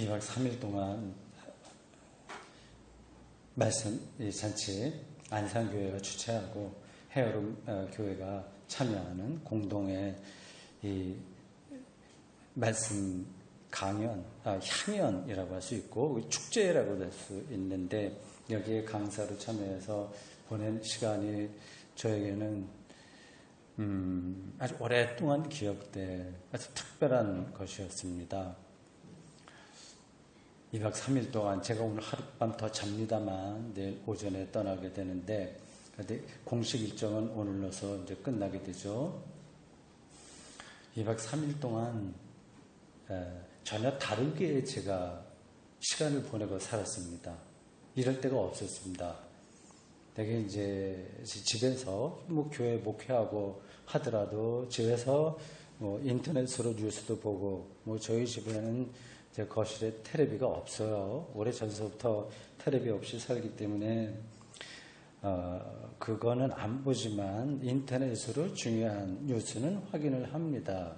2박 3일 동안 말씀 잔치 안산교회가 주최하고 헤어룸 교회가 참여하는 공동의 이 말씀 강연, 향연이라고 할 수 있고 축제라고도 할 수 있는데 여기에 강사로 참여해서 보낸 시간이 저에게는 아주 오랫동안 기억될 아주 특별한 것이었습니다. 2박 3일 동안 제가 오늘 하룻밤 더 잡니다만 내일 오전에 떠나게 되는데 공식 일정은 오늘로서 이제 끝나게 되죠. 2박 3일 동안 전혀 다르게 제가 시간을 보내고 살았습니다. 이럴 때가 없었습니다. 되게 이제 집에서 교회 목회하고 하더라도 집에서 인터넷으로 뉴스도 보고 저희 집에는 제 거실에 테레비가 없어요. 오래전서부터 테레비 없이 살기 때문에 그거는 안 보지만 인터넷으로 중요한 뉴스는 확인을 합니다.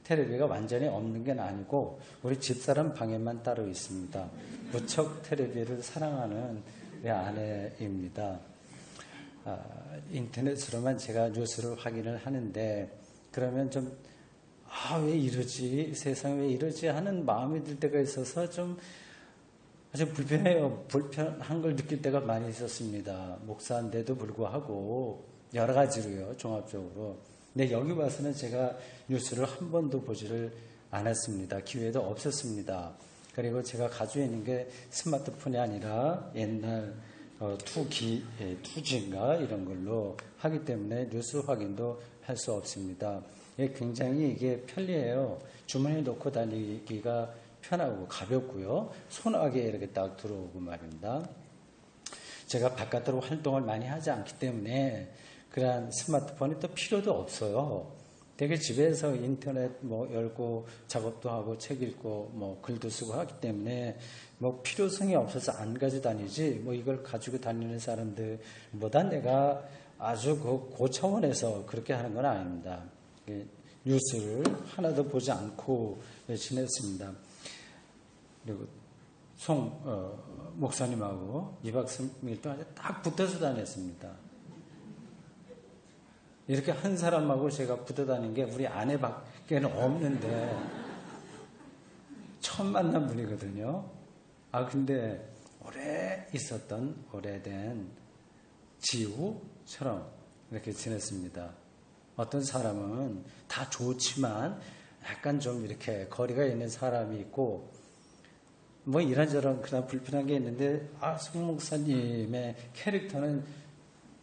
테레비가 완전히 없는 게 아니고 우리 집사람 방에만 따로 있습니다. 무척 테레비를 사랑하는 내 아내입니다. 인터넷으로만 제가 뉴스를 확인을 하는데 그러면 좀 왜 이러지? 세상에 왜 이러지? 하는 마음이 들 때가 있어서 좀 아주 불편해요. 불편한 걸 느낄 때가 많이 있었습니다. 목사인데도 불구하고 여러 가지로요. 종합적으로. 근데 여기 와서는 제가 뉴스를 한 번도 보지를 않았습니다. 기회도 없었습니다. 그리고 제가 가지고 있는 게 스마트폰이 아니라 옛날 2G인가 이런 걸로 하기 때문에 뉴스 확인도 할 수 없습니다. 굉장히 이게 편리해요. 주머니에 넣고 다니기가 편하고 가볍고요. 손아귀에 이렇게 딱 들어오고 말입니다. 제가 바깥으로 활동을 많이 하지 않기 때문에 그런 스마트폰이 또 필요도 없어요. 되게 집에서 인터넷 열고 작업도 하고 책 읽고 글도 쓰고 하기 때문에 필요성이 없어서 안 가지고 다니지 이걸 가지고 다니는 사람들보다 내가 아주 그 차원에서 그렇게 하는 건 아닙니다. 뉴스를 하나도 보지 않고 지냈습니다. 그리고 송 목사님하고 2박 3일 동안 딱 붙어서 다녔습니다. 이렇게 한 사람하고 제가 붙어 다닌 게 우리 아내밖에는 없는데 처음 만난 분이거든요. 근데 오래 있었던 오래된 지우처럼 이렇게 지냈습니다. 어떤 사람은 다 좋지만 약간 좀 이렇게 거리가 있는 사람이 있고 이런저런 그런 불편한 게 있는데 송 목사님의 캐릭터는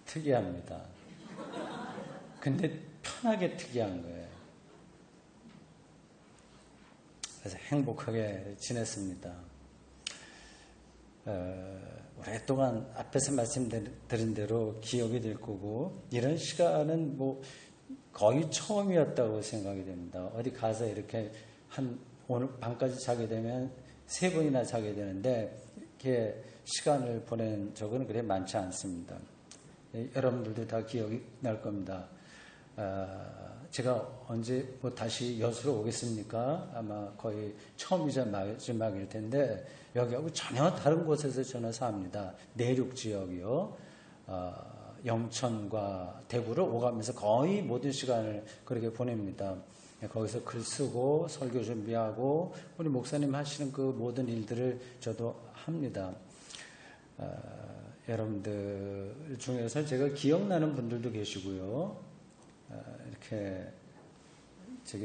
특이합니다. 근데 편하게 특이한 거예요. 그래서 행복하게 지냈습니다. 오랫동안 앞에서 말씀드린 대로 기억이 될 거고 이런 시간은 거의 처음이었다고 생각이 됩니다. 어디 가서 이렇게 오늘 밤까지 자게 되면 3번이나 자게 되는데 이렇게 시간을 보낸 적은 그래 많지 않습니다. 여러분들도 다 기억이 날 겁니다. 제가 언제 다시 여수로 오겠습니까? 아마 거의 처음이자 마지막일 텐데 여기하고 전혀 다른 곳에서 저는 삽니다. 내륙 지역이요. 영천과 대구를 오가면서 거의 모든 시간을 그렇게 보냅니다. 거기서 글 쓰고 설교 준비하고 우리 목사님 하시는 그 모든 일들을 저도 합니다. 여러분들 중에서 제가 기억나는 분들도 계시고요. 이렇게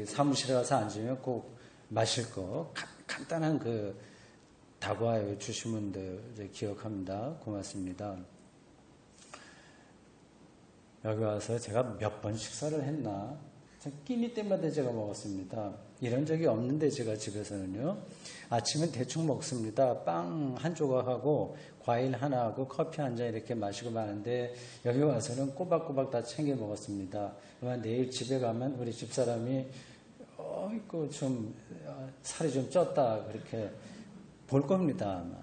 사무실에 가서 앉으면 꼭 마실 거 간단한 그 다과에 주신 분들 기억합니다. 고맙습니다. 여기 와서 제가 몇 번 식사를 했나? 끼니 때마다 제가 먹었습니다. 이런 적이 없는데 제가 집에서는요. 아침은 대충 먹습니다. 빵 한 조각하고 과일 하나 하고 커피 한 잔 이렇게 마시고 마는데 여기 와서는 꼬박꼬박 다 챙겨 먹었습니다. 아마 내일 집에 가면 우리 집사람이 좀 살이 좀 쪘다 그렇게 볼 겁니다. 아마.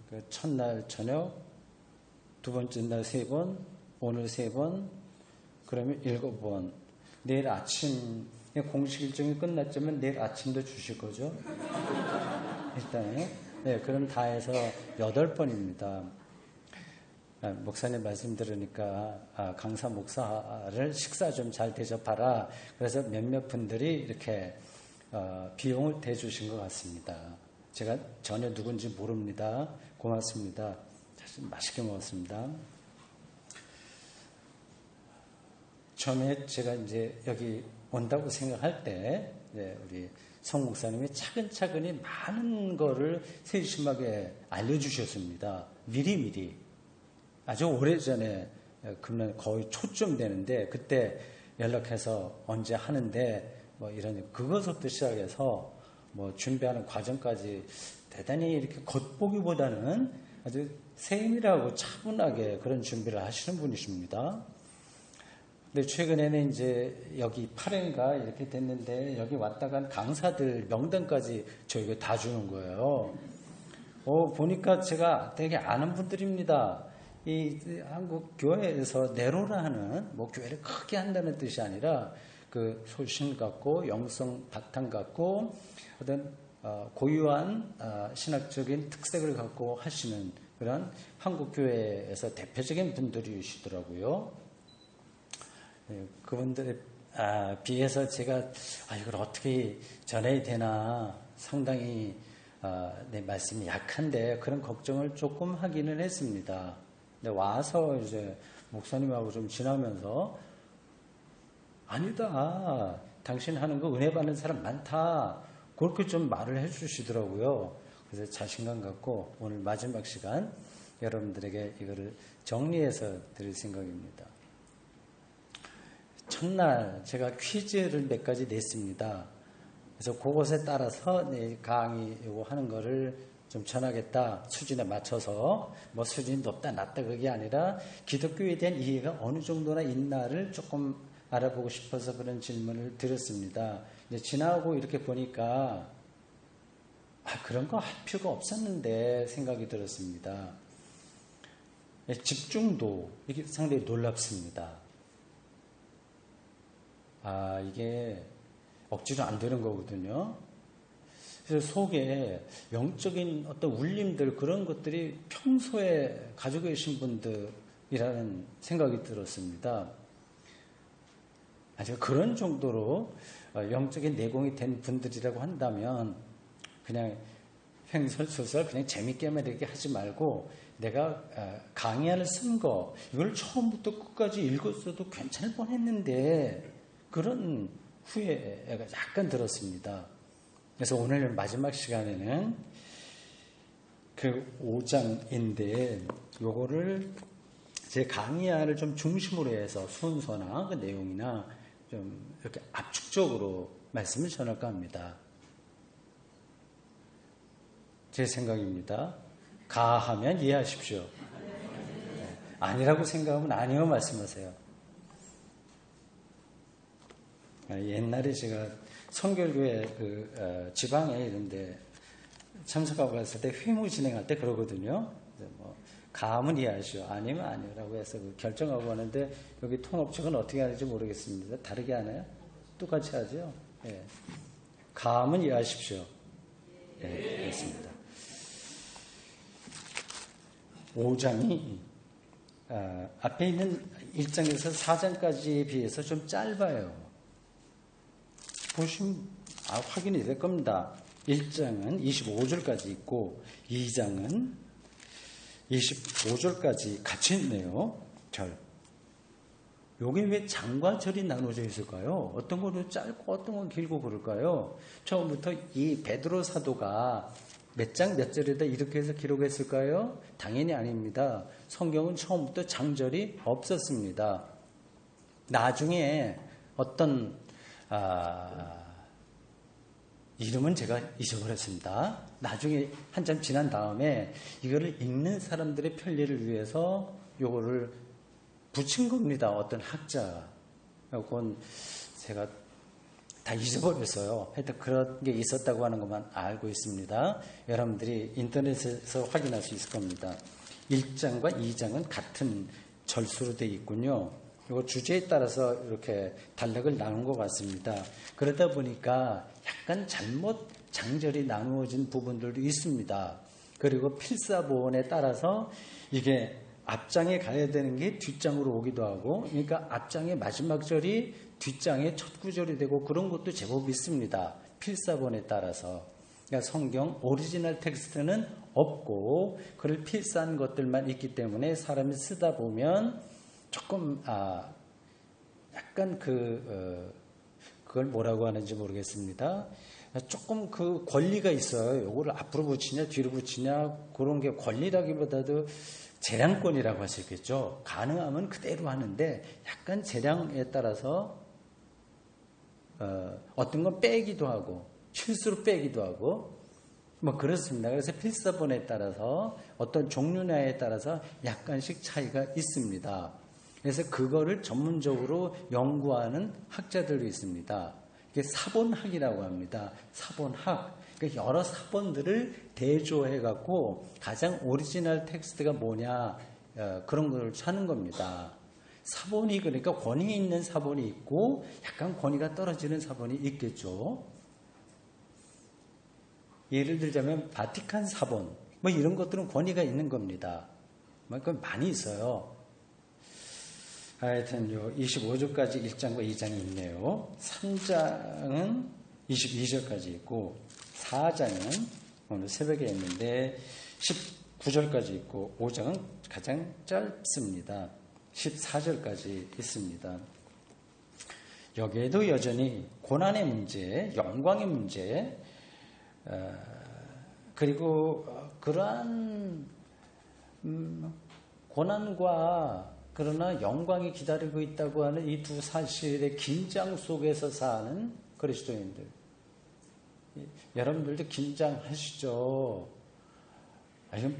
그 첫날 저녁, 두 번째 날 3번, 오늘 3번, 그러면 7번. 내일 아침 공식 일정이 끝났지만 내일 아침도 주실 거죠? 일단은. 네, 그럼 다 해서 8번입니다. 목사님 말씀 들으니까 강사 목사를 식사 좀 잘 대접하라. 그래서 몇몇 분들이 이렇게 비용을 대주신 것 같습니다. 제가 전혀 누군지 모릅니다. 고맙습니다. 맛있게 먹었습니다. 처음에 제가 이제 여기 온다고 생각할 때 우리 성 목사님이 차근차근히 많은 거를 세심하게 알려주셨습니다. 미리미리. 아주 오래전에 그러면 거의 초쯤 되는데 그때 연락해서 언제 하는데 뭐 이런 그것부터 시작해서 뭐 준비하는 과정까지 대단히 이렇게 겉보기보다는 아주 세밀하고 차분하게 그런 준비를 하시는 분이십니다. 근데 최근에는 이제 여기 8회인가 이렇게 됐는데 여기 왔다 간 강사들 명단까지 저희가 다 주는 거예요. 보니까 제가 되게 아는 분들입니다. 이 한국 교회에서 내로라 하는 뭐 교회를 크게 한다는 뜻이 아니라 그 소신 갖고 영성 바탕 갖고 어떤 고유한 신학적인 특색을 갖고 하시는 그런 한국 교회에서 대표적인 분들이시더라고요. 그분들에 비해서 제가 이걸 어떻게 전해야 되나 상당히 내 말씀이 약한데 그런 걱정을 조금 하기는 했습니다. 근데 와서 이제 목사님하고 좀 지나면서 아니다. 당신 하는 거 은혜 받는 사람 많다. 그렇게 좀 말을 해주시더라고요. 그래서 자신감 갖고 오늘 마지막 시간 여러분들에게 이거를 정리해서 드릴 생각입니다. 첫날 제가 퀴즈를 몇 가지 냈습니다. 그래서 그것에 따라서 강의 요거 하는 거를 좀 전하겠다. 수준에 맞춰서 뭐 수준이 높다 낮다 그게 아니라 기독교에 대한 이해가 어느 정도나 있나를 조금 알아보고 싶어서 그런 질문을 드렸습니다. 이제 지나고 이렇게 보니까 그런 거 할 필요가 없었는데 생각이 들었습니다. 집중도 이게 상당히 놀랍습니다. 이게 억지로 안 되는 거거든요. 그래서 속에 영적인 어떤 울림들 그런 것들이 평소에 가지고 계신 분들이라는 생각이 들었습니다. 제가 그런 정도로 영적인 내공이 된 분들이라고 한다면 그냥 횡설수설 그냥 재밌게만 이렇게 하지 말고 내가 강의안을 쓴 거 이걸 처음부터 끝까지 읽었어도 괜찮을 뻔했는데 그런 후회가 약간 들었습니다. 그래서 오늘 마지막 시간에는 그 5장인데 요거를 제 강의안을 좀 중심으로 해서 순서나 그 내용이나 좀 이렇게 압축적으로 말씀을 전할까 합니다. 제 생각입니다. 가하면 이해하십시오. 아니라고 생각하면 아니요 말씀하세요. 옛날에 제가 성결교회 지방에 이런데 참석하고 갔을 때 회무 진행할 때 그러거든요. 뭐 가하면 이해하시오. 아니면 아니라고 해서 결정하고 하는데 여기 통합측은 어떻게 하는지 모르겠습니다. 다르게 하나요? 똑같이 하죠. 예. 가하면 이해하십시오. 예, 그렇습니다. 5장이 앞에 있는 1장에서 4장까지에 비해서 좀 짧아요. 보시면 확인이 될 겁니다. 1장은 25절까지 있고 2장은 25절까지 같이 있네요. 절. 요게 왜 장과 절이 나눠져 있을까요? 어떤 거는 짧고 어떤 건 길고 그럴까요? 처음부터 이 베드로 사도가 몇 장 몇 절에다 이렇게 해서 기록했을까요? 당연히 아닙니다. 성경은 처음부터 장절이 없었습니다. 나중에 어떤 이름은 제가 잊어버렸습니다. 나중에 한참 지난 다음에 이거를 읽는 사람들의 편리를 위해서 요거를 붙인 겁니다. 어떤 학자가. 그건 제가 다 잊어버렸어요. 하여튼 그런 게 있었다고 하는 것만 알고 있습니다. 여러분들이 인터넷에서 확인할 수 있을 겁니다. 1장과 2장은 같은 절수로 되어 있군요. 이거 주제에 따라서 이렇게 단락을 나눈 것 같습니다. 그러다 보니까 약간 잘못 장절이 나누어진 부분들도 있습니다. 그리고 필사보원에 따라서 이게 앞장에 가야 되는 게 뒷장으로 오기도 하고, 그러니까 앞장의 마지막 절이 뒷장의 첫 구절이 되고 그런 것도 제법 있습니다. 필사본에 따라서. 그러니까 성경 오리지널 텍스트는 없고 그걸 필사한 것들만 있기 때문에 사람이 쓰다 보면 조금 약간 그걸 뭐라고 하는지 모르겠습니다. 조금 그 권리가 있어요. 이거를 앞으로 붙이냐 뒤로 붙이냐 그런 게 권리라기보다도 재량권이라고 할 수 있겠죠. 가능하면 그대로 하는데 약간 재량에 따라서 어떤 건 빼기도 하고 실수로 빼기도 하고 뭐 그렇습니다. 그래서 필사본에 따라서 어떤 종류냐에 따라서 약간씩 차이가 있습니다. 그래서 그거를 전문적으로 연구하는 학자들도 있습니다. 이게 사본학이라고 합니다. 사본학. 그러니까 여러 사본들을 대조해 갖고 가장 오리지널 텍스트가 뭐냐 그런 걸 찾는 겁니다. 사본이 그러니까 권위 있는 사본이 있고 약간 권위가 떨어지는 사본이 있겠죠. 예를 들자면 바티칸 사본 뭐 이런 것들은 권위가 있는 겁니다. 그건 많이 있어요. 하여튼 요 25절까지 1장과 2장이 있네요. 3장은 22절까지 있고 4장은 오늘 새벽에 있는데 19절까지 있고 5장은 가장 짧습니다. 14절까지 있습니다. 여기에도 여전히 고난의 문제, 영광의 문제, 그리고 그러한 고난과 그러나 영광이 기다리고 있다고 하는 이 두 사실의 긴장 속에서 사는 그리스도인들. 여러분들도 긴장하시죠.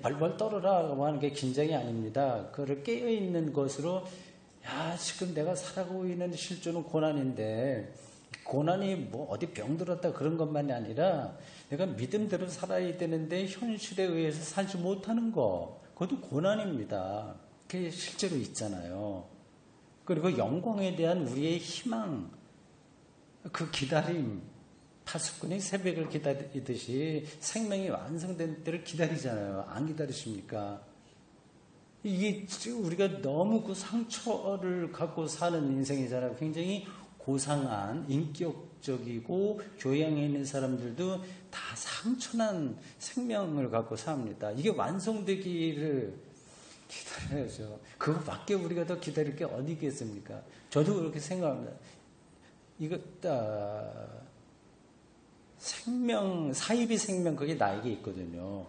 벌벌 떨어라고 하는 게 긴장이 아닙니다. 그를 깨어있는 것으로 지금 내가 살아가고 있는 실존은 고난인데 고난이 뭐 어디 병들었다 그런 것만이 아니라 내가 믿음대로 살아야 되는데 현실에 의해서 살지 못하는 거 그것도 고난입니다. 그게 실제로 있잖아요. 그리고 영광에 대한 우리의 희망, 그 기다림, 파수꾼이 새벽을 기다리듯이 생명이 완성된 때를 기다리잖아요. 안 기다리십니까? 이게 우리가 너무 그 상처를 갖고 사는 인생이잖아요. 굉장히 고상한, 인격적이고 교양에 있는 사람들도 다 상처난 생명을 갖고 삽니다. 이게 완성되기를 기다려야죠. 그거밖에 우리가 더 기다릴 게 어디 있겠습니까? 저도 그렇게 생각합니다. 이거 생명, 사이비 생명 그게 나에게 있거든요.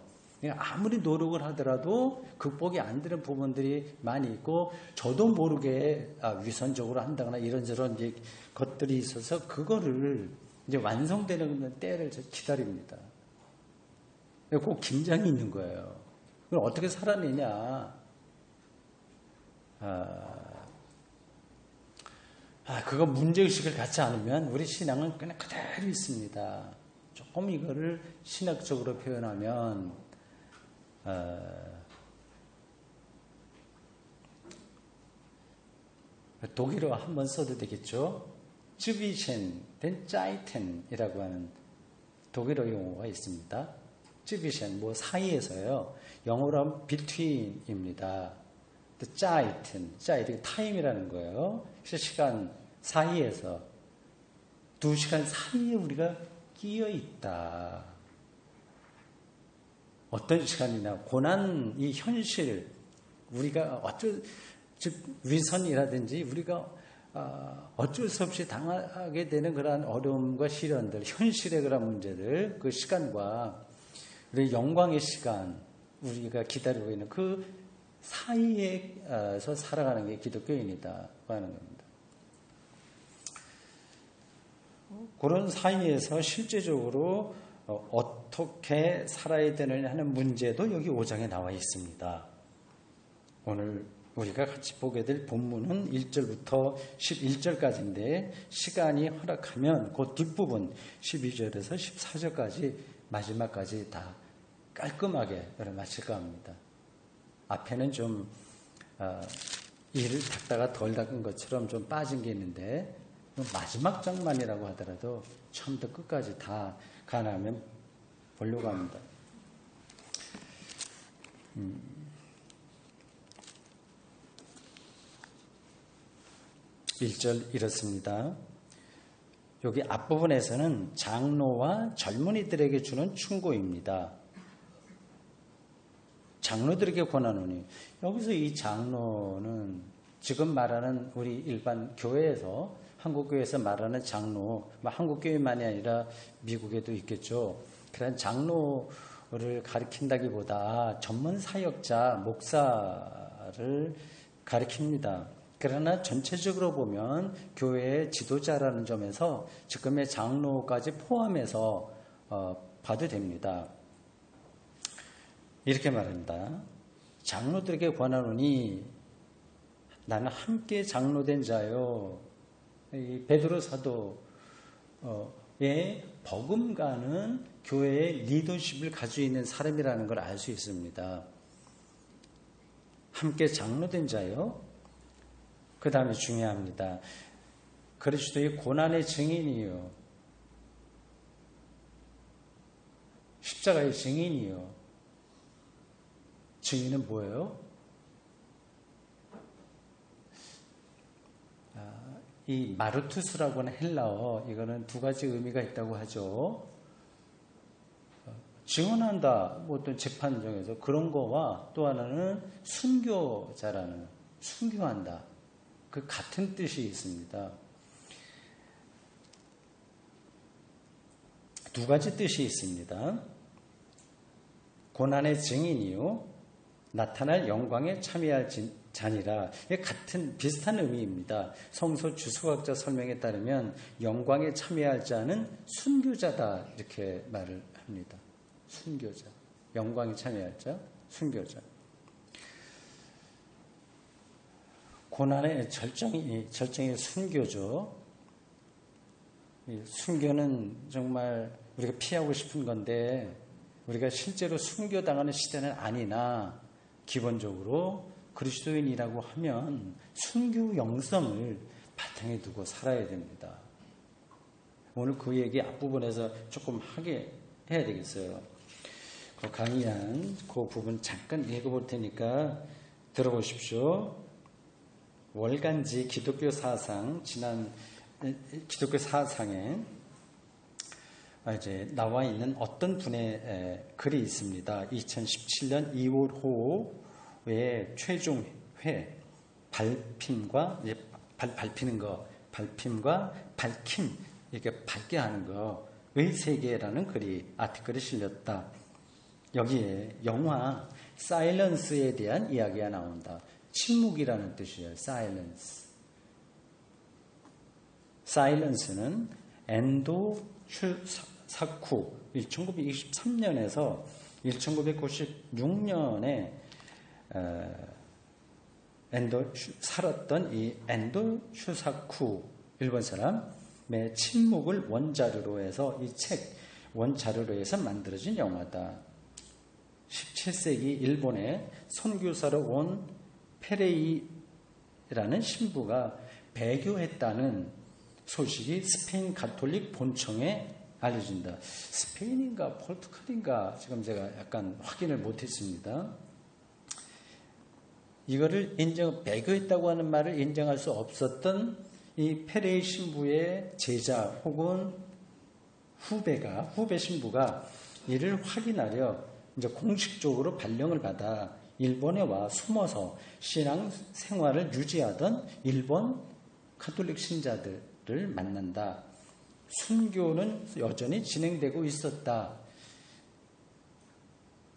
아무리 노력을 하더라도 극복이 안 되는 부분들이 많이 있고 저도 모르게 위선적으로 한다거나 이런저런 이제 것들이 있어서 그거를 이제 완성되는 때를 기다립니다. 꼭 긴장이 있는 거예요. 그럼 어떻게 살아내냐? 그거 문제의식을 갖지 않으면 우리 신앙은 그냥 그대로 있습니다. 조금 이거를 신학적으로 표현하면 독일어 한번 써도 되겠죠? 쯔비셴, 된 짜이텐이라고 하는 독일어 용어가 있습니다. 쯔비셴, 뭐 사이에서요. 영어로 하면 between입니다. 짜이텐, 짜이트, 타임이라는 거예요. 그래서 시간 사이에서, 2시간 사이에 우리가 끼어 있다. 어떤 시간이나 고난, 이 현실, 우리가 즉 위선이라든지 우리가 어쩔 수 없이 당하게 되는 그러한 어려움과 시련들, 현실의 그런 문제들, 그 시간과 우리 영광의 시간, 우리가 기다리고 있는 그 사이에서 살아가는 게 기독교인이다 하는 겁니다. 그런 사이에서 실제적으로 어떻게 살아야 되느냐 하는 문제도 여기 5장에 나와 있습니다. 오늘 우리가 같이 보게 될 본문은 1절부터 11절까지인데 시간이 허락하면 그 뒷부분 12절에서 14절까지 마지막까지 다 깔끔하게 마칠까 합니다. 앞에는 좀 이를 닦다가 덜 닦은 것처럼 좀 빠진 게 있는데 마지막 장만이라고 하더라도 처음부터 끝까지 다 가능하면 보려고 합니다. 1절 이렇습니다. 여기 앞부분에서는 장로와 젊은이들에게 주는 충고입니다. 장로들에게 권하노니, 여기서 이 장로는 지금 말하는 우리 일반 교회에서, 한국교회에서 말하는 장로, 한국교회만이 아니라 미국에도 있겠죠. 그런 장로를 가리킨다기보다 전문 사역자, 목사를 가리킵니다. 그러나 전체적으로 보면 교회의 지도자라는 점에서 지금의 장로까지 포함해서 봐도 됩니다. 이렇게 말합니다. 장로들에게 권하노니 나는 함께 장로된 자요. 이 베드로 사도의 버금가는 교회의 리더십을 가지고 있는 사람이라는 걸 알 수 있습니다. 함께 장로된 자요. 그 다음에 중요합니다. 그리스도의 고난의 증인이요. 십자가의 증인이요. 증인은 뭐예요? 이 마르투스라고 하는 헬라어, 이거는 두 가지 의미가 있다고 하죠. 증언한다, 뭐 어떤 재판정에서 그런 거와 또 하나는 순교자라는, 순교한다. 그 같은 뜻이 있습니다. 두 가지 뜻이 있습니다. 고난의 증인이요, 나타날 영광에 참여할 자니라. 같은 비슷한 의미입니다. 성서 주석학자 설명에 따르면 영광에 참여할 자는 순교자다, 이렇게 말을 합니다. 순교자, 영광에 참여할 자, 순교자. 고난의 절정이 순교죠. 순교는 정말 우리가 피하고 싶은 건데 우리가 실제로 순교당하는 시대는 아니나 기본적으로 그리스도인이라고 하면 순교 영성을 바탕에 두고 살아야 됩니다. 오늘 그 얘기 앞부분에서 조금 하게 해야 되겠어요. 그 강의한 그 부분 잠깐 읽어볼 테니까 들어보십시오. 월간지 기독교 사상, 지난 기독교 사상에 이제 나와 있는 어떤 분의 글이 있습니다. 2017년 2월 호의 최종 회 발핌과 발피는 거, 발핌과 밝힘, 이렇게 밝게 하는 거의 세계라는 글이 아티클이 실렸다. 여기에 영화 사일런스에 대한 이야기가 나온다. 침묵이라는 뜻이에요. 사일런스. 사일런스는 엔도 슐사쿠 1923년에서 1996년에 살았던 이 엔도 슈사쿠 일본 사람의 침묵을 원자료로 해서 이 책 원자료로 해서 만들어진 영화다. 17세기 일본에 선교사로 온 페레이라는 신부가 배교했다는 소식이 스페인 가톨릭 본청에 알려진다. 스페인인가 포르투갈인가 지금 제가 약간 확인을 못했습니다. 이거를 배교했다고 하는 말을 인정할 수 없었던 이 페레이 신부의 제자 혹은 후배 신부가 이를 확인하려 이제 공식적으로 발령을 받아 일본에 와 숨어서 신앙 생활을 유지하던 일본 가톨릭 신자들을 만난다. 순교는 여전히 진행되고 있었다.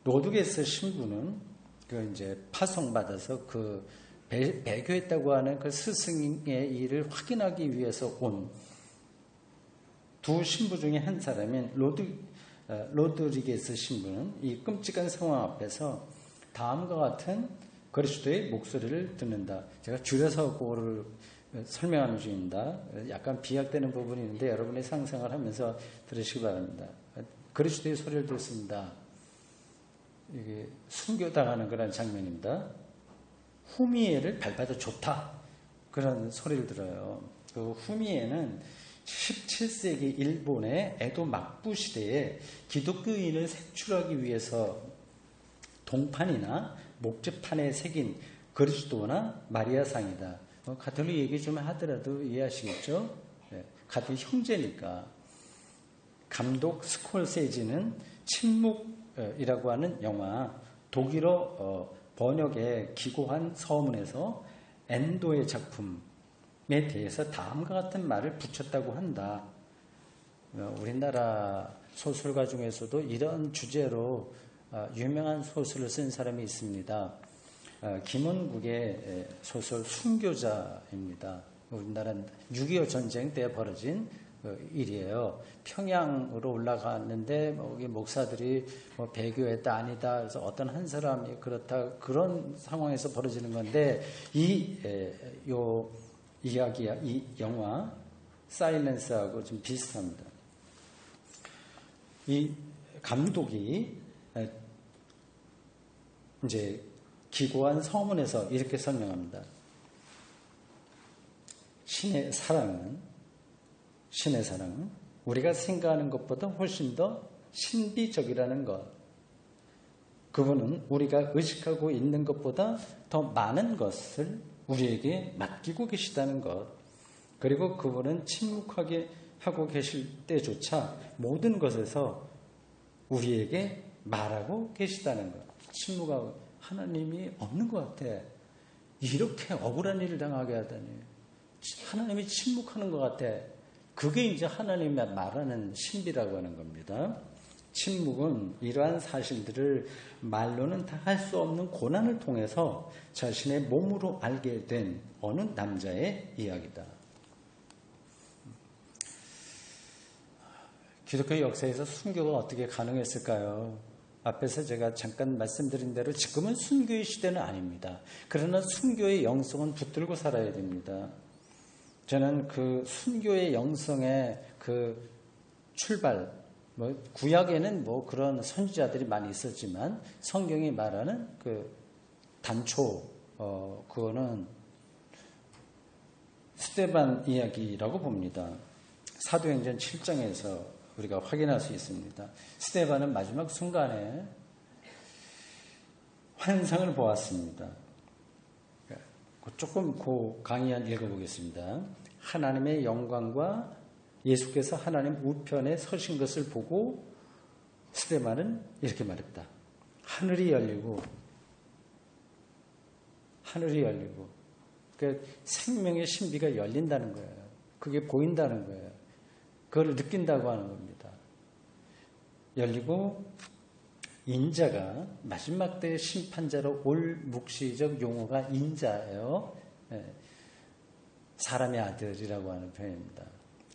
로드게스 신부는 그 이제 파송받아서 그 배교했다고 하는 그 스승의 일을 확인하기 위해서 온 두 신부 중에 한 사람인 로드리게스 신부는 이 끔찍한 상황 앞에서 다음과 같은 그리스도의 목소리를 듣는다. 제가 줄여서 그거를 설명하는 중입니다. 약간 비약되는 부분이 있는데 여러분의 상상을 하면서 들으시기 바랍니다. 그리스도의 소리를 듣습니다. 이게 순교당하는 그런 장면입니다. 후미에를 밟아도 좋다. 그런 소리를 들어요. 그 후미에는 17세기 일본의 에도 막부 시대에 기독교인을 색출하기 위해서 동판이나 목재판에 새긴 그리스도나 마리아상이다. 가톨릭 얘기 좀 하더라도 이해하시겠죠? 네, 같은 형제니까. 감독 스콜세지는 침묵이라고 하는 영화 독일어 번역의 기고한 서문에서 엔도의 작품에 대해서 다음과 같은 말을 붙였다고 한다. 우리나라 소설가 중에서도 이런 주제로 유명한 소설을 쓴 사람이 있습니다. 김원국의 소설 순교자입니다. 우리나라 6.25 전쟁 때 벌어진 일이에요. 평양으로 올라갔는데 목사들이 배교했다 아니다. 그래서 어떤 한 사람이 그렇다 그런 상황에서 벌어지는 건데 이 이야기야 이 영화 사일런스하고 좀 비슷합니다. 이 감독이 이제 기고한 서문에서 이렇게 설명합니다. 신의 사랑은 우리가 생각하는 것보다 훨씬 더 신비적이라는 것. 그분은 우리가 의식하고 있는 것보다 더 많은 것을 우리에게 맡기고 계시다는 것. 그리고 그분은 침묵하게 하고 계실 때조차 모든 것에서 우리에게 말하고 계시다는 것. 침묵하고 하나님이 없는 것 같아. 이렇게 억울한 일을 당하게 하다니. 하나님이 침묵하는 것 같아. 그게 이제 하나님이 말하는 신비라고 하는 겁니다. 침묵은 이러한 사실들을 말로는 다 할 수 없는 고난을 통해서 자신의 몸으로 알게 된 어느 남자의 이야기다. 기독교 역사에서 순교가 어떻게 가능했을까요? 앞에서 제가 잠깐 말씀드린 대로 지금은 순교의 시대는 아닙니다. 그러나 순교의 영성은 붙들고 살아야 됩니다. 저는 그 순교의 영성의 그 출발, 구약에는 그런 선지자들이 많이 있었지만 성경이 말하는 그 단초, 그거는 스데반 이야기라고 봅니다. 사도행전 7장에서 우리가 확인할 수 있습니다. 스데반은 마지막 순간에 환상을 보았습니다. 조금 그 강의 한 읽어보겠습니다. 하나님의 영광과 예수께서 하나님 우편에 서신 것을 보고 스데반은 이렇게 말했다. 하늘이 열리고 그러니까 생명의 신비가 열린다는 거예요. 그게 보인다는 거예요. 그걸 느낀다고 하는 겁니다. 열리고 인자가 마지막 때의 심판자로 올 묵시적 용어가 인자예요. 사람의 아들이라고 하는 표현입니다.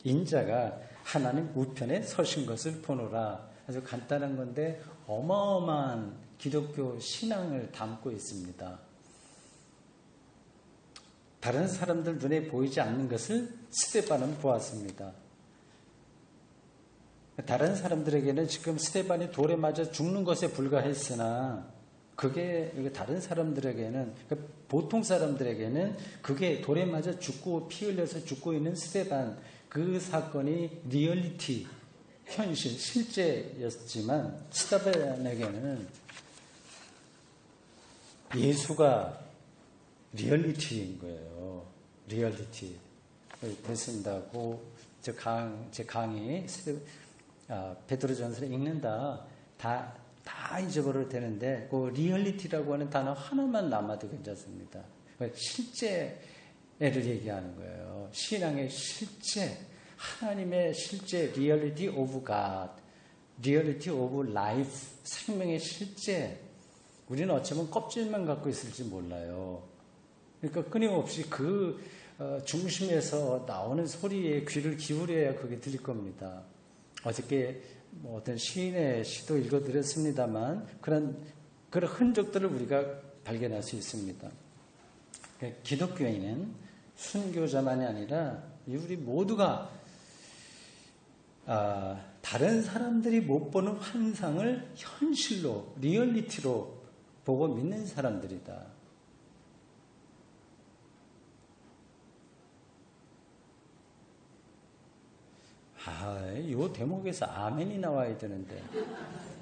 인자가 하나님 우편에 서신 것을 보노라. 아주 간단한 건데 어마어마한 기독교 신앙을 담고 있습니다. 다른 사람들 눈에 보이지 않는 것을 스데반은 보았습니다. 다른 사람들에게는 지금 스데반이 돌에 맞아 죽는 것에 불과했으나 그게 다른 사람들에게는 보통 사람들에게는 그게 돌에 맞아 죽고 피 흘려서 죽고 있는 스데반 그 사건이 리얼리티 현실 실제였지만 스데반에게는 예수가 리얼리티인 거예요. 리얼리티 됐습니다고 제 강의 베드로전서를 읽는다 다 잊어버려도 되는데 그 리얼리티라고 하는 단어 하나만 남아도 괜찮습니다. 실제를 얘기하는 거예요. 신앙의 실제, 하나님의 실제 리얼리티 오브 갓, 리얼리티 오브 라이프, 생명의 실제. 우리는 어쩌면 껍질만 갖고 있을지 몰라요. 그러니까 끊임없이 그 중심에서 나오는 소리에 귀를 기울여야 그게 들릴 겁니다. 어저께 어떤 시인의 시도 읽어드렸습니다만 그런 흔적들을 우리가 발견할 수 있습니다. 기독교인은 순교자만이 아니라 우리 모두가 다른 사람들이 못 보는 환상을 현실로 리얼리티로 보고 믿는 사람들이다. 요 대목에서 아멘이 나와야 되는데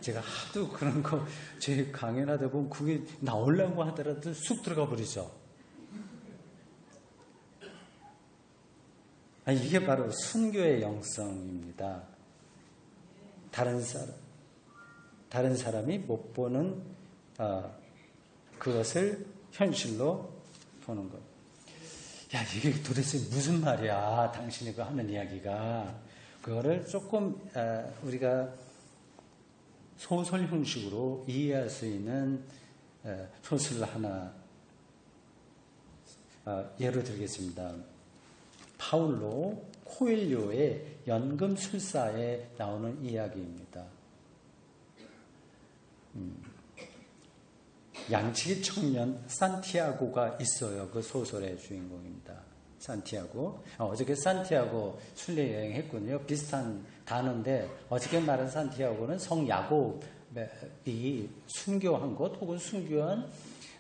제가 하도 그런 거 제 강연하다 보면 그게 나오려고 하더라도 쑥 들어가 버리죠. 이게 바로 순교의 영성입니다. 다른 사람이 못 보는 그것을 현실로 보는 것. 야, 이게 도대체 무슨 말이야? 당신이 그 하는 이야기가. 그거를 조금 우리가 소설 형식으로 이해할 수 있는 소설을 하나 예로 들겠습니다. 파울로 코엘료의 연금술사에 나오는 이야기입니다. 양치기 청년 산티아고가 있어요. 그 소설의 주인공입니다. 산티아고. 어저께 산티아고 순례 여행했거든요. 비슷한 단어인데 어저께 말한 산티아고는 성 야곱이 순교한 곳 혹은 순교한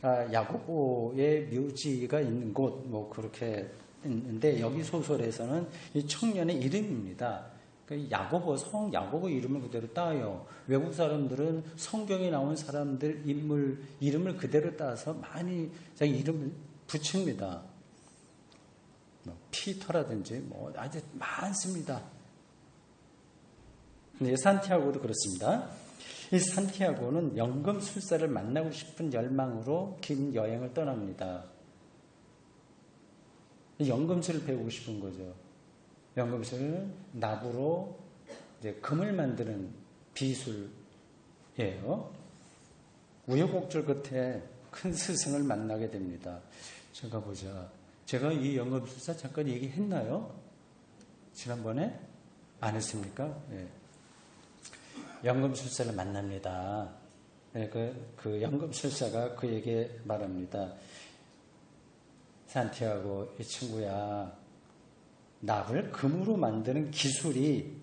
야고보의 묘지가 있는 곳 뭐 그렇게 있는데 여기 소설에서는 이 청년의 이름입니다. 성 야고보 이름을 그대로 따요. 외국 사람들은 성경에 나온 사람들 인물 이름을 그대로 따서 많이 자기 이름을 붙입니다. 피터라든지 아주 많습니다. 네, 산티아고도 그렇습니다. 이 산티아고는 연금술사를 만나고 싶은 열망으로 긴 여행을 떠납니다. 연금술을 배우고 싶은 거죠. 연금술은 나무로 이제 금을 만드는 비술이에요. 우여곡절 끝에 큰 스승을 만나게 됩니다. 제가 보자. 제가 이 연금술사 잠깐 얘기했나요? 지난번에? 안 했습니까? 예. 연금술사를 만납니다. 예, 그 연금술사가 그에게 말합니다. 산티아고, 이 친구야, 납을 금으로 만드는 기술이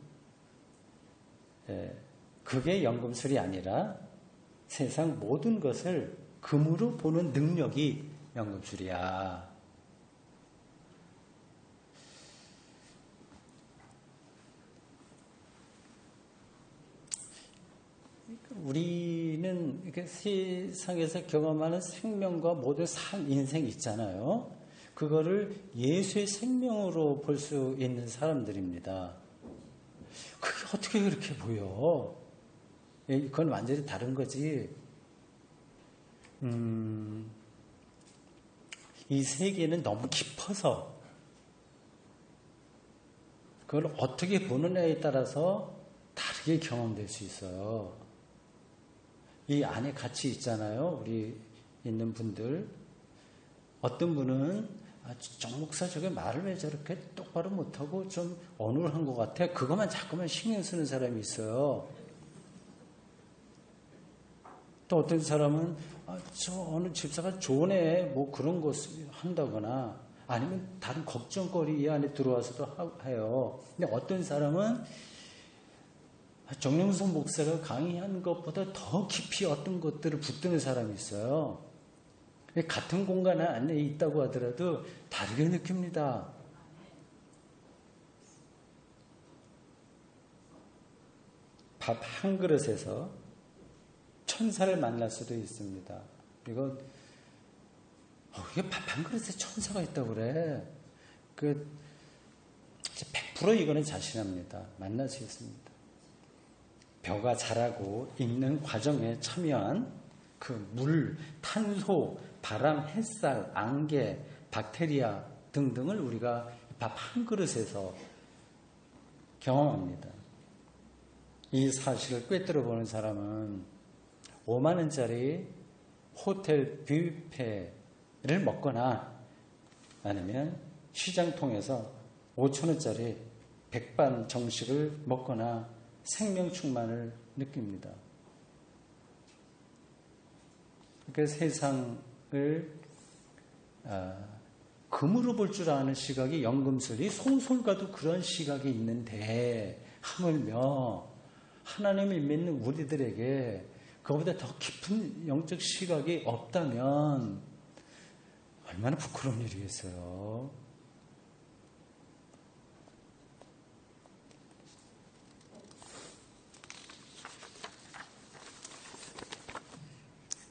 그게 연금술이 아니라 세상 모든 것을 금으로 보는 능력이 연금술이야. 우리는 이렇게 세상에서 경험하는 생명과 모든 산 인생이 있잖아요. 그거를 예수의 생명으로 볼 수 있는 사람들입니다. 그게 어떻게 그렇게 보여? 그건 완전히 다른 거지. 이 세계는 너무 깊어서 그걸 어떻게 보느냐에 따라서 다르게 경험될 수 있어요. 이 안에 같이 있잖아요. 우리 있는 분들. 어떤 분은 정 목사 저게 말을 왜 저렇게 똑바로 못하고 좀 어눌한 것 같아. 그것만 자꾸만 신경 쓰는 사람이 있어요. 또 어떤 사람은 저 어느 집사가 좋네 뭐 그런 거 한다거나 아니면 다른 걱정거리 이 안에 들어와서도 해요. 근데 어떤 사람은 정영선 목사가 강의한 것보다 더 깊이 어떤 것들을 붙드는 사람이 있어요. 같은 공간 안에 있다고 하더라도 다르게 느낍니다. 밥 한 그릇에서 천사를 만날 수도 있습니다. 이거 이게 밥 한 그릇에 천사가 있다고 그래. 100% 이거는 자신합니다. 만날 수 있습니다. 벼가 자라고 익는 과정에 참여한 그 물, 탄소, 바람, 햇살, 안개, 박테리아 등등을 우리가 밥 한 그릇에서 경험합니다. 이 사실을 꿰뚫어 보는 사람은 5만 원짜리 호텔 뷔페를 먹거나 아니면 시장 통해서 5천 원짜리 백반 정식을 먹거나 생명 충만을 느낍니다. 그 세상을 금으로 볼 줄 아는 시각이 연금술이 소설가도 그런 시각이 있는데 하물며 하나님을 믿는 우리들에게 그보다 더 깊은 영적 시각이 없다면 얼마나 부끄러운 일이겠어요.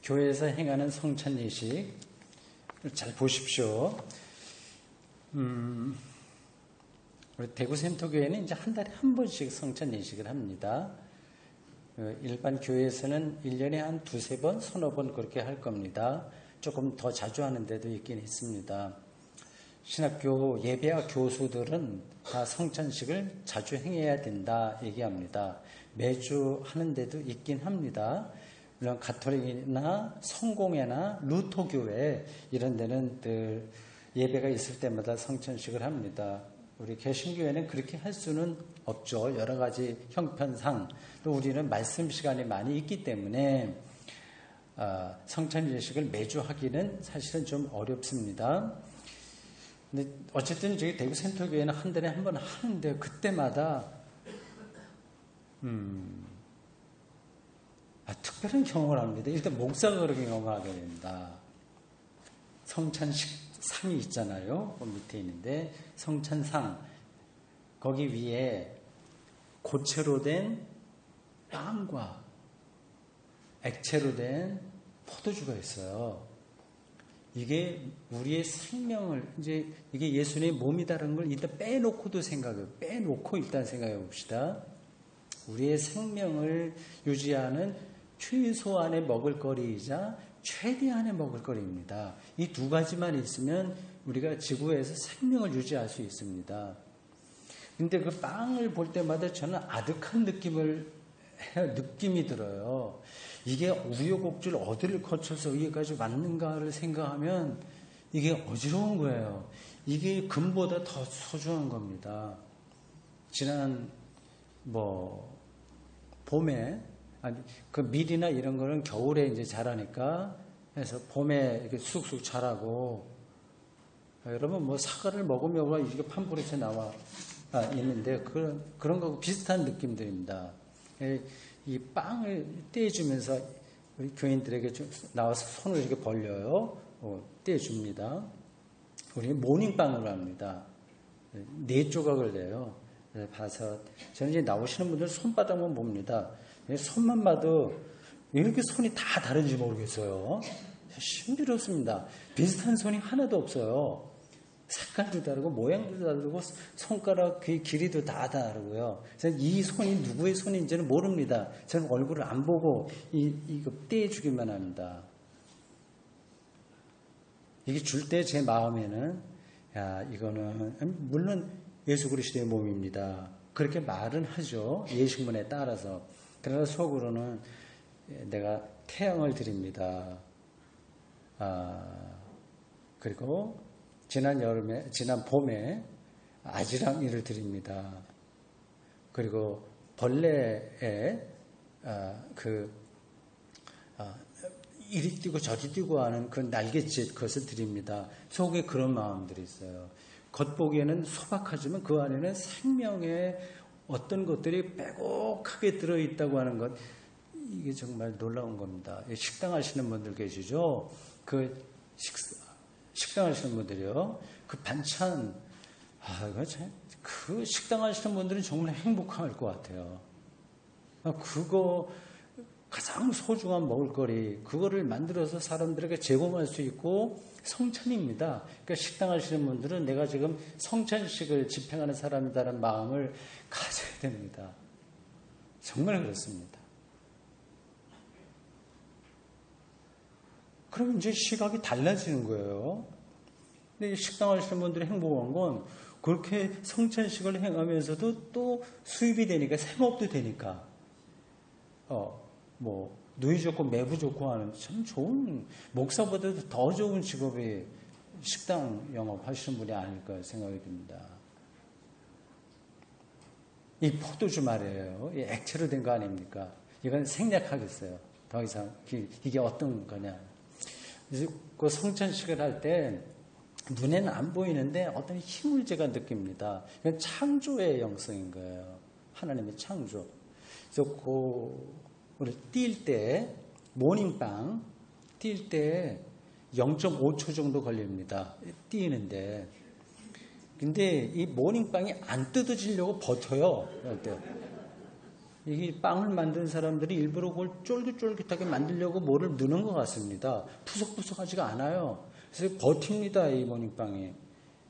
교회에서 행하는 성찬 예식 잘 보십시오. 우리 대구 센터교회는 이제 한 달에 한 번씩 성찬 예식을 합니다. 일반 교회에서는 1년에 한 두세 번, 서너 번 그렇게 할 겁니다. 조금 더 자주 하는 데도 있긴 있습니다. 신학교 예배학 교수들은 다 성찬식을 자주 행해야 된다 얘기합니다. 매주 하는 데도 있긴 합니다. 물론 가톨릭이나 성공회나 루터교회 이런 데는 늘 예배가 있을 때마다 성찬식을 합니다. 우리 개신교회는 그렇게 할 수는 없죠. 여러 가지 형편상 또 우리는 말씀 시간이 많이 있기 때문에 성찬 예식을 매주 하기는 사실은 좀 어렵습니다. 근데 어쨌든 저희 대구 센터교회는 한 달에 한 번 하는데 그때마다 특별한 경험을 합니다. 일단 목사가 그렇게 경험하게 됩니다. 성찬식 상이 있잖아요. 그 밑에 있는데 성찬상 거기 위에 고체로 된 빵과 액체로 된 포도주가 있어요. 이게 우리의 생명을 이제 이게 예수님의 몸이다라는 걸 일단 빼놓고도 생각해요. 빼놓고 일단 생각해 봅시다. 우리의 생명을 유지하는 최소한의 먹을거리이자 최대한의 먹을거리입니다. 이 두 가지만 있으면 우리가 지구에서 생명을 유지할 수 있습니다. 근데 그 빵을 볼 때마다 저는 아득한 느낌이 들어요. 이게 우여곡절 어디를 거쳐서 여기까지 왔는가를 생각하면 이게 어지러운 거예요. 이게 금보다 더 소중한 겁니다. 지난 봄에 그 밀이나 이런 거는 겨울에 이제 자라니까 해서 봄에 이렇게 쑥쑥 자라고 여러분 사과를 먹으면 이게 판부리에서 나와 있는데 그런 거하고 비슷한 느낌들입니다. 이 빵을 떼주면서 우리 교인들에게 나와서 손을 이렇게 벌려요. 떼줍니다. 우리 모닝빵으로 합니다. 4조각을 내요. 봐서 저는 이제 나오시는 분들 손바닥만 봅니다. 손만 봐도 이렇게 손이 다 다른지 모르겠어요. 힘들었습니다. 비슷한 손이 하나도 없어요. 색깔도 다르고 모양도 다르고 손가락 그 길이도 다 다르고요. 그래서 이 손이 누구의 손인지는 모릅니다. 저는 얼굴을 안 보고 이거 떼주기만 합니다. 이게 줄 때 제 마음에는 이거는 물론 예수 그리스도의 몸입니다. 그렇게 말은 하죠. 예식문에 따라서. 그러나 속으로는 내가 태양을 드립니다. 그리고 지난 봄에 아지랑이를 드립니다. 그리고 벌레에 이리 뛰고 저리 뛰고 하는 그 날갯짓 그것을 드립니다. 속에 그런 마음들이 있어요. 겉보기에는 소박하지만 그 안에는 생명의 어떤 것들이 빼곡하게 들어있다고 하는 것, 이게 정말 놀라운 겁니다. 식당 하시는 분들 계시죠? 식당 하시는 분들이요. 그 반찬, 그 식당 하시는 분들은 정말 행복할 것 같아요. 그거 가장 소중한 먹을거리, 그거를 만들어서 사람들에게 제공할 수 있고 성찬입니다. 그러니까 식당 하시는 분들은 내가 지금 성찬식을 집행하는 사람이다라는 마음을 가져야 됩니다. 정말 그렇습니다. 그럼 이제 시각이 달라지는 거예요. 근데 식당 하시는 분들이 행복한 건 그렇게 성찬식을 행하면서도 또 수입이 되니까, 생업도 되니까, 누이 좋고 매부 좋고 하는 참 좋은, 목사보다도 더 좋은 직업이 식당 영업 하시는 분이 아닐까 생각이 듭니다. 이 포도주 말이에요. 이 액체로 된 거 아닙니까? 이건 생략하겠어요. 더 이상 이게 어떤 거냐. 그래서 그 성찬식을 할 때 눈에는 안 보이는데 어떤 힘을 제가 느낍니다. 이건 창조의 영성인 거예요. 하나님의 창조. 그래서 우리 뛸 때, 모닝빵 뛸 때 0.5초 정도 걸립니다. 뛰는데. 근데 이 모닝빵이 안 뜯어지려고 버텨요. 이게 빵을 만든 사람들이 일부러 그걸 쫄깃쫄깃하게 만들려고 뭐를 넣는 것 같습니다. 푸석푸석하지가 않아요. 그래서 버팁니다, 이 모닝빵이.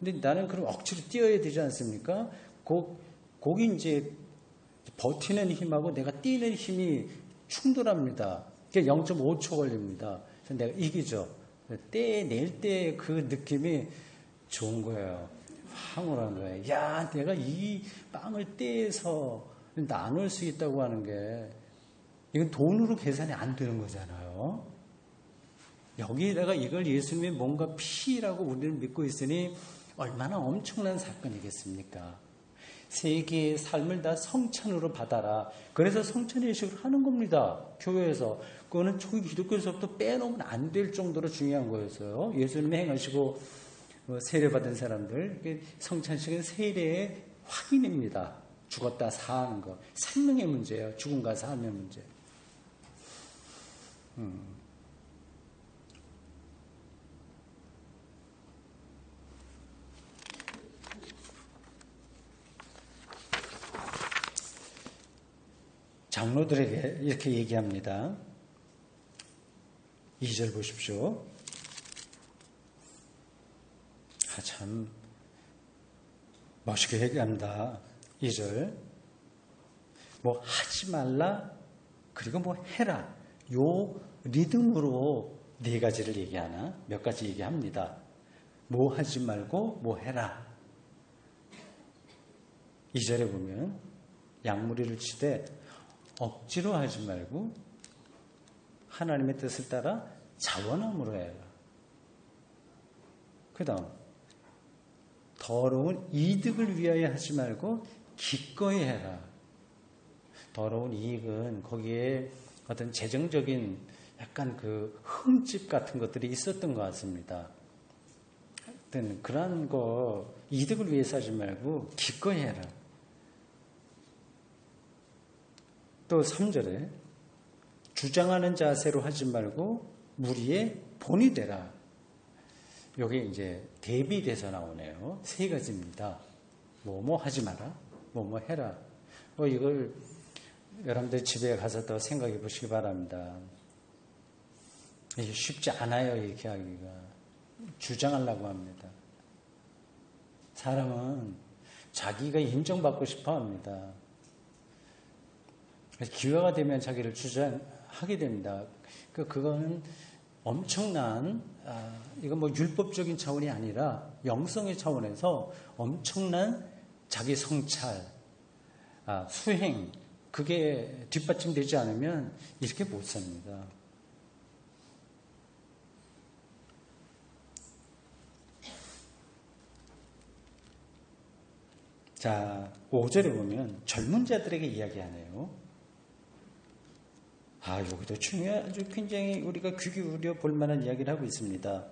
근데 나는 그럼 억지로 뛰어야 되지 않습니까? 거기 이제 버티는 힘하고 내가 뛰는 힘이 충돌합니다. 그게 0.5초 걸립니다. 그래서 내가 이기죠. 낼 때 그 느낌이 좋은 거예요. 황홀한 거예요. 야, 내가 이 빵을 떼서 나눌 수 있다고 하는 게 이건 돈으로 계산이 안 되는 거잖아요. 여기에다가 이걸 예수님이 뭔가 피라고 우리는 믿고 있으니 얼마나 엄청난 사건이겠습니까? 세계의 삶을 다 성찬으로 받아라. 그래서 성찬 예식을 하는 겁니다. 교회에서. 그거는 초기 기독교에서부터 빼놓으면 안 될 정도로 중요한 거였어요. 예수님이 행하시고 세례받은 사람들. 성찬식은 세례의 확인입니다. 죽었다 사는 거. 생명의 문제예요. 죽음과 삶의 문제. 장로들에게 이렇게 얘기합니다. 2절 보십시오. 참 멋있게 얘기합니다. 2절. 뭐 하지 말라 그리고 뭐 해라. 요 리듬으로 네 가지를 얘기하나? 몇 가지 얘기합니다. 뭐 하지 말고 뭐 해라. 2절에 보면 양무리를 치되 억지로 하지 말고 하나님의 뜻을 따라 자원함으로 해라. 그 다음 더러운 이득을 위하여 하지 말고 기꺼이 해라. 더러운 이익은 거기에 어떤 재정적인 약간 그 흠집 같은 것들이 있었던 것 같습니다. 하여튼 그런 거 이득을 위해서 하지 말고 기꺼이 해라. 또 3절에 주장하는 자세로 하지 말고 무리의 본이 되라. 이게 이제 대비돼서 나오네요. 세 가지입니다. 뭐뭐 하지 마라. 뭐뭐 해라. 이걸 여러분들 집에 가서 더 생각해 보시기 바랍니다. 이게 쉽지 않아요. 이렇게 하기가. 주장하려고 합니다. 사람은 자기가 인정받고 싶어 합니다. 기회가 되면 자기를 주장하게 됩니다. 그거는 엄청난, 이건 뭐 율법적인 차원이 아니라 영성의 차원에서 엄청난 자기 성찰, 수행, 그게 뒷받침되지 않으면 이렇게 못 삽니다. 자, 5절에 보면 젊은 자들에게 이야기하네요. 여기도 중요한, 아주 굉장히 우리가 귀 기울여 볼 만한 이야기를 하고 있습니다.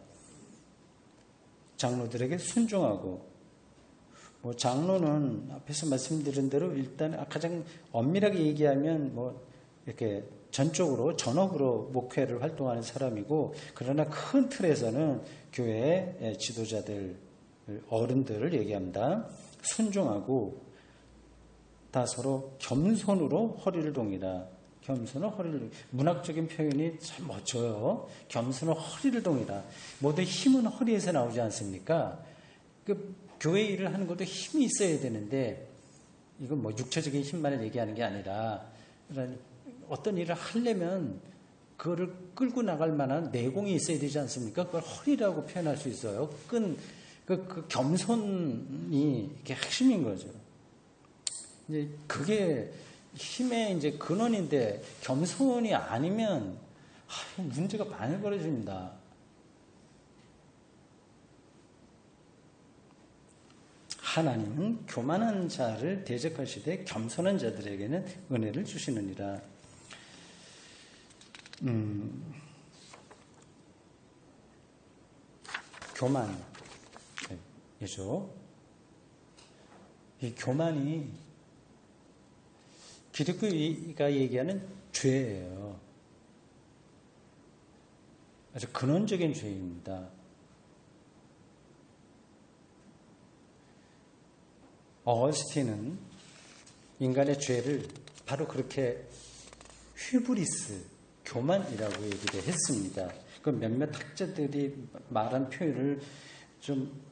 장로들에게 순종하고, 장로는 앞에서 말씀드린 대로 일단 가장 엄밀하게 얘기하면 이렇게 전적으로 전업으로 목회를 활동하는 사람이고, 그러나 큰 틀에서는 교회의 지도자들, 어른들을 얘기합니다. 순종하고 다 서로 겸손으로 허리를 동이라. 겸손은 허리를, 문학적인 표현이 참 멋져요. 겸손은 허리를 동이라. 모두 힘은 허리에서 나오지 않습니까? 교회 일을 하는 것도 힘이 있어야 되는데, 이건 육체적인 힘만을 얘기하는 게 아니라, 어떤 일을 하려면 그거를 끌고 나갈 만한 내공이 있어야 되지 않습니까? 그걸 허리라고 표현할 수 있어요. 그 겸손이 이게 핵심인 거죠. 이제 그게 힘의 이제 근원인데 겸손이 아니면 문제가 많이 벌어집니다. 하나님은 교만한 자를 대적하시되 겸손한 자들에게는 은혜를 주시느니라. 교만이죠. 이 교만이 기독교가 얘기하는 죄예요. 아주 근원적인 죄입니다. 어거스틴은 인간의 죄를 바로 그렇게 휘브리스, 교만이라고 얘기를 했습니다. 그 몇몇 학자들이 말한 표현을 좀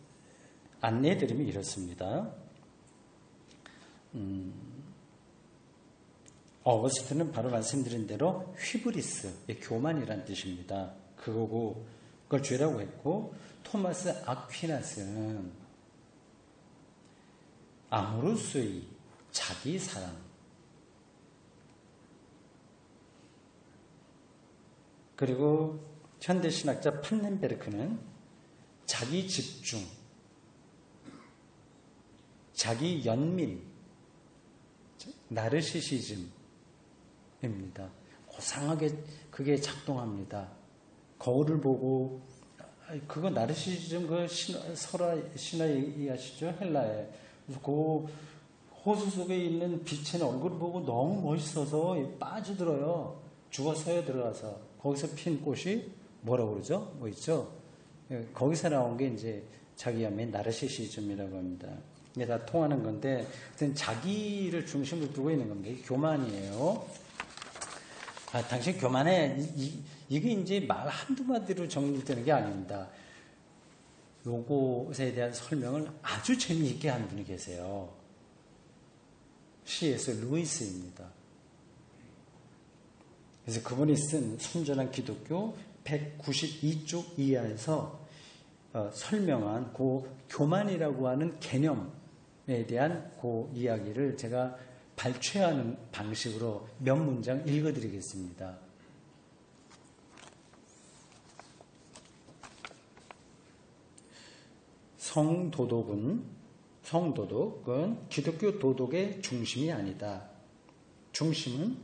안내해드리면 이렇습니다. 어거스트는 바로 말씀드린 대로 휘브리스, 교만이란 뜻입니다. 그거고 그걸 죄라고 했고, 토마스 아퀴나스는 아모루스의 자기 사랑, 그리고 현대신학자 판넨베르크는 자기 집중, 자기 연민, 나르시시즘입니다. 고상하게 그게 작동합니다. 거울을 보고, 그거 나르시시즘, 그 설화 신화 이해하시죠? 헬라에. 그 호수 속에 있는 빛의 얼굴을 보고 너무 멋있어서 빠져들어요. 죽어서야 들어가서. 거기서 핀 꽃이 뭐라고 그러죠? 뭐 있죠? 거기서 나온 게 이제 자기 연민 나르시시즘이라고 합니다. 이게 다 통하는 건데, 자기를 중심으로 두고 있는 겁니다. 이게 교만이에요. 당신 교만해. 이게 이제 말 한두 마디로 정리되는 게 아닙니다. 요것에 대한 설명을 아주 재미있게 한 분이 계세요. C.S. 루이스입니다. 그래서 그분이 쓴 순전한 기독교 192쪽 이하에서 설명한 그 교만이라고 하는 개념에 대한 그 이야기를 제가 발췌하는 방식으로 몇 문장 읽어드리겠습니다. 성도덕은 기독교 도덕의 중심이 아니다. 중심은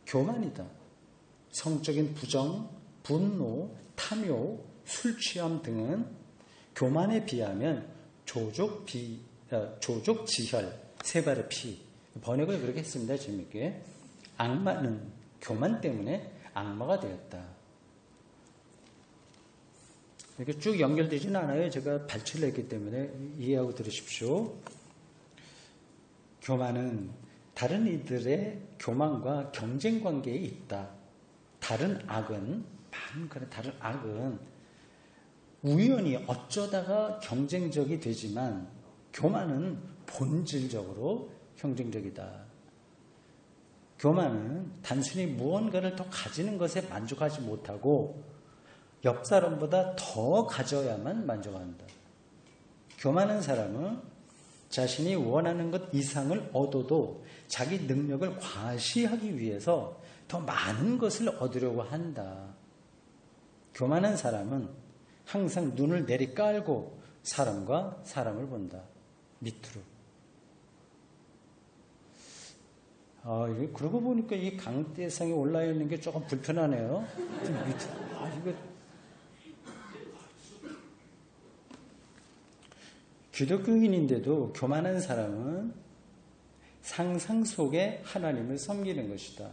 교만이다. 성적인 부정, 분노, 탐욕, 술 취함 등은 교만에 비하면 조족지혈, 세발의 피. 번역을 그렇게 했습니다. 재밌게. 악마는 교만 때문에 악마가 되었다. 이렇게 쭉 연결되지는 않아요. 제가 발췌를 했기 때문에 이해하고 들으십시오. 교만은 다른 이들의 교만과 경쟁 관계에 있다. 다른 악은 우연히 어쩌다가 경쟁적이 되지만 교만은 본질적으로 경쟁적이다. 교만은 단순히 무언가를 더 가지는 것에 만족하지 못하고 옆 사람보다 더 가져야만 만족한다. 교만한 사람은 자신이 원하는 것 이상을 얻어도 자기 능력을 과시하기 위해서 더 많은 것을 얻으려고 한다. 교만한 사람은 항상 눈을 내리깔고 사람과 사람을 본다. 밑으로. 그러고 보니까 이 강대상에 올라 있는 게 조금 불편하네요. 좀 밑으로. 기독교인인데도 교만한 사람은 상상 속에 하나님을 섬기는 것이다.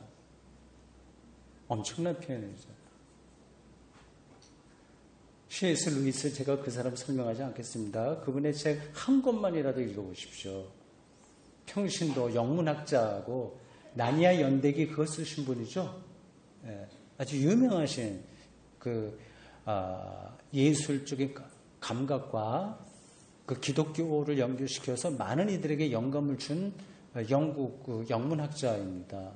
엄청난 표현이죠. C.S. 루이스, 제가 그 사람 설명하지 않겠습니다. 그분의 책 한 권만이라도 읽어보십시오. 평신도 영문학자하고 나니아 연대기 그거 쓰신 분이죠. 아주 유명하신 예술적인 감각과 그 기독교를 연결시켜서 많은 이들에게 영감을 준 영국 영문학자입니다.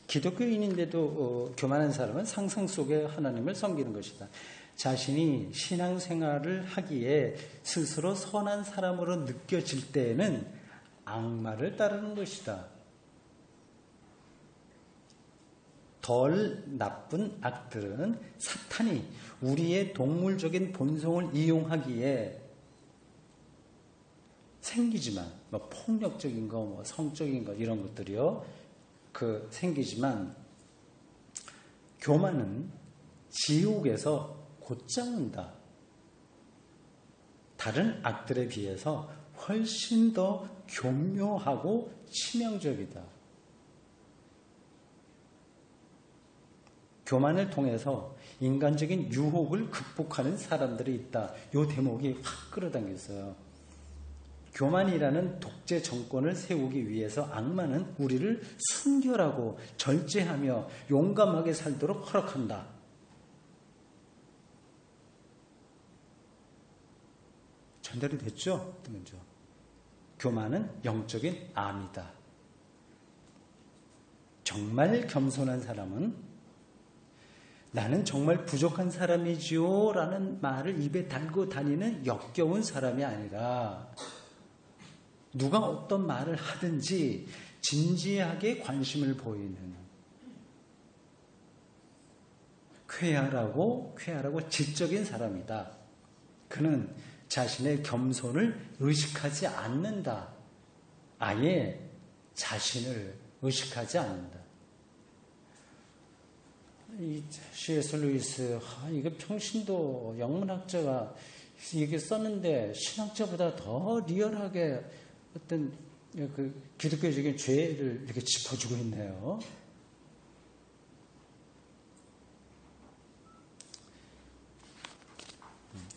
기독교인인데도 교만한 사람은 상상 속에 하나님을 섬기는 것이다. 자신이 신앙생활을 하기에 스스로 선한 사람으로 느껴질 때에는 악마를 따르는 것이다. 덜 나쁜 악들은 사탄이 우리의 동물적인 본성을 이용하기에 생기지만, 폭력적인 거, 성적인 거, 이런 것들이요. 생기지만, 교만은 지옥에서 곧장온다. 다른 악들에 비해서 훨씬 더 교묘하고 치명적이다. 교만을 통해서 인간적인 유혹을 극복하는 사람들이 있다. 이 대목이 확 끌어당겼어요. 교만이라는 독재 정권을 세우기 위해서 악마는 우리를 순결하고 절제하며 용감하게 살도록 허락한다. 전달이 됐죠? 먼저. 교만은 영적인 암이다. 정말 겸손한 사람은 나는 정말 부족한 사람이지요 라는 말을 입에 달고 다니는 역겨운 사람이 아니라 누가 어떤 말을 하든지 진지하게 관심을 보이는 쾌활하고 지적인 사람이다. 그는 자신의 겸손을 의식하지 않는다. 아예 자신을 의식하지 않는다. 이 C.S. 루이스, 이거 평신도 영문학자가 이게 썼는데 신학자보다 더 리얼하게 어떤 그 기독교적인 죄를 이렇게 짚어주고 있네요.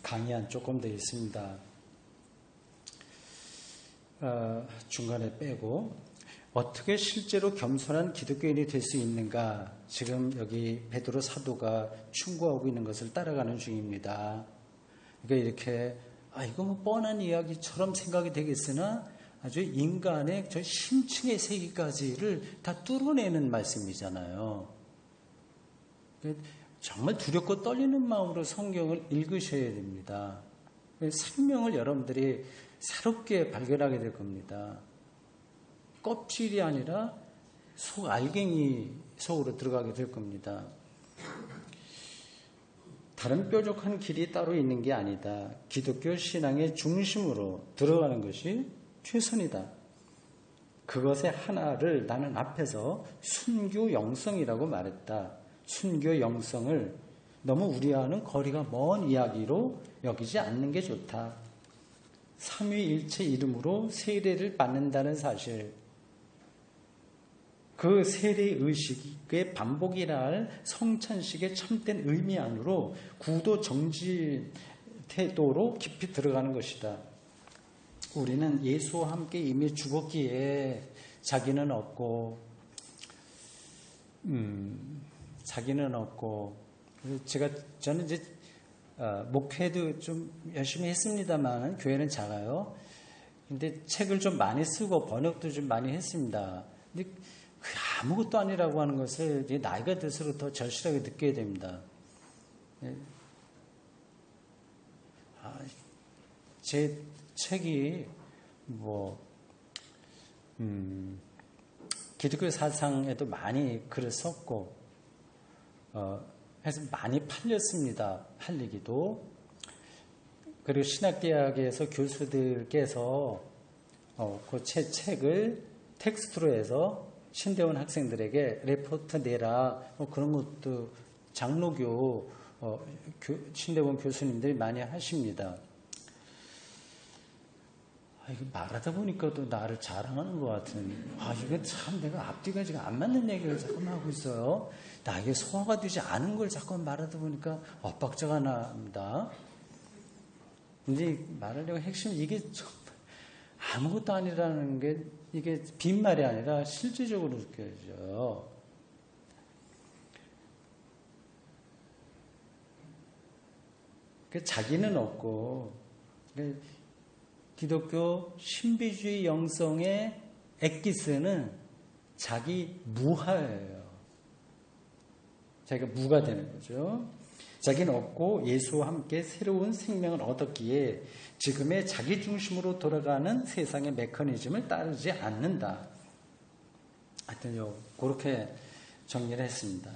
강의 조금 더 있습니다. 중간에 빼고 어떻게 실제로 겸손한 기독교인이 될 수 있는가? 지금 여기 베드로 사도가 충고하고 있는 것을 따라가는 중입니다. 그러니까 이렇게 이거 뭐 뻔한 이야기처럼 생각이 되겠으나 아주 인간의 저 심층의 세계까지를 다 뚫어내는 말씀이잖아요. 정말 두렵고 떨리는 마음으로 성경을 읽으셔야 됩니다. 생명을 여러분들이 새롭게 발견하게 될 겁니다. 껍질이 아니라 속 알갱이 속으로 들어가게 될 겁니다. 다른 뾰족한 길이 따로 있는 게 아니다. 기독교 신앙의 중심으로 들어가는 것이 최선이다. 그것의 하나를 나는 앞에서 순교 영성이라고 말했다. 순교 영성을 너무 우리와는 거리가 먼 이야기로 여기지 않는 게 좋다. 삼위일체 이름으로 세례를 받는다는 사실, 그 세례의식의 반복이라 할 성찬식의 참된 의미 안으로 구도 정지 태도로 깊이 들어가는 것이다. 우리는 예수와 함께 이미 죽었기에 자기는 없고 저는 이제 목회도 좀 열심히 했습니다만 교회는 작아요. 근데 책을 좀 많이 쓰고 번역도 좀 많이 했습니다. 근데 아무것도 아니라고 하는 것을 나이가 들수록 더 절실하게 느끼게 됩니다. 제 책이 기독교 사상에도 많이 글을 썼고 해서 많이 팔렸습니다. 팔리기도. 그리고 신학대학에서 교수들께서 그 책을 텍스트로 해서 신대원 학생들에게 레포트 내라, 그런 것도 장로교 신대원 교수님들이 많이 하십니다. 이거 말하다 보니까 또 나를 자랑하는 것 같은, 이거 참 내가 앞뒤가 지금 안 맞는 얘기를 자꾸 하고 있어요. 나에게 소화가 되지 않은 걸 자꾸 말하다 보니까 엇박자가 납니다. 근데 말하려고 핵심, 이게 아무것도 아니라는 게 이게 빈말이 아니라 실질적으로 느껴져요. 자기는 없고, 기독교 신비주의 영성의 엑기스는 자기 무하예요. 자기가 무가 되는 거죠. 자기는 없고 예수와 함께 새로운 생명을 얻었기에 지금의 자기 중심으로 돌아가는 세상의 메커니즘을 따르지 않는다. 하여튼 그렇게 정리를 했습니다.